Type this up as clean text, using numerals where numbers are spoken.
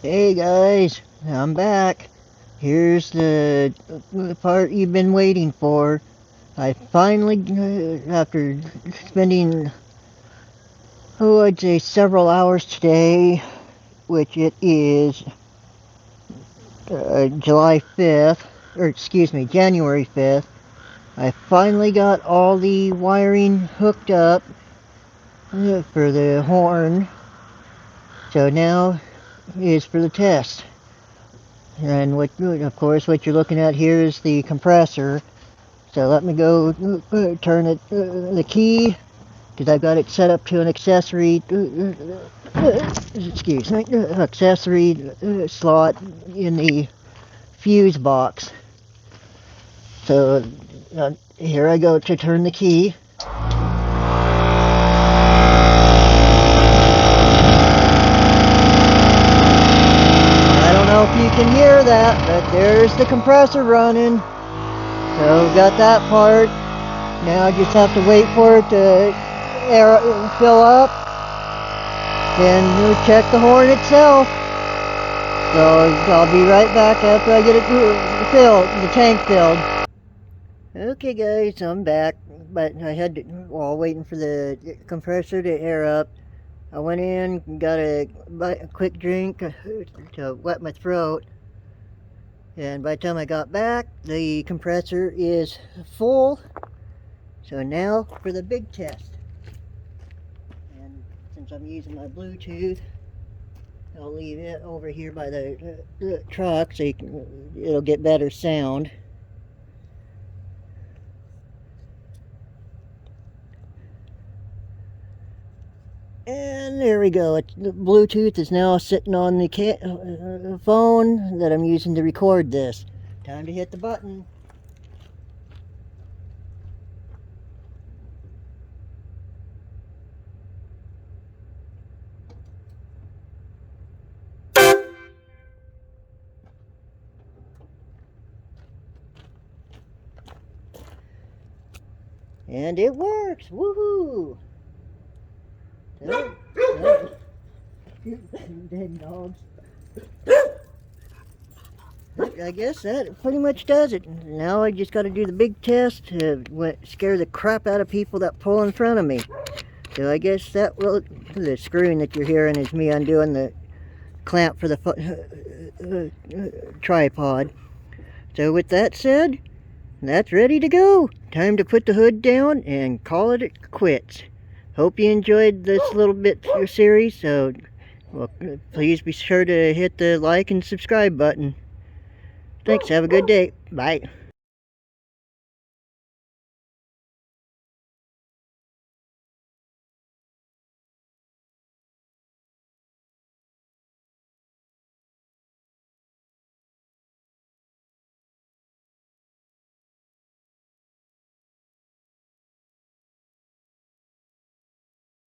Hey guys, I'm back. Here's the part you've been waiting for. I finally, after spending, I'd say several hours today, which it is July 5th, or excuse me, January 5th, I finally got all the wiring hooked up for the horn. So now is for the test. And of course, what you're looking at here is the compressor. So let me go turn it, the key, because I've got it set up to an accessory, excuse me, accessory slot in the fuse box. So here I go to turn the key. I don't know if you can hear that, but there's the compressor running. So got that part. Now I just have to wait for it to fill up. Then we'll check the horn itself. So I'll be right back after I get it filled, the tank filled. Okay guys, I'm back, but I had to, while waiting for the compressor to air up, I went in, got a quick drink to wet my throat, and by the time I got back, the compressor is full. So now for the big test. And since I'm using my Bluetooth, I'll leave it over here by the truck so it'll get better sound. And there we go. The Bluetooth is now sitting on the phone that I'm using to record this. Time to hit the button. And it works! Woohoo! Dead dogs. I guess that pretty much does it. Now I just got to do the big test to scare the crap out of people that pull in front of me. So I guess that will, the screwing that you're hearing is me undoing the clamp for the tripod. So with that said, that's ready to go. Time to put the hood down and call it quits. Hope you enjoyed this little bit series. So, well, please be sure to hit the like and subscribe button. Thanks. Have a good day. Bye.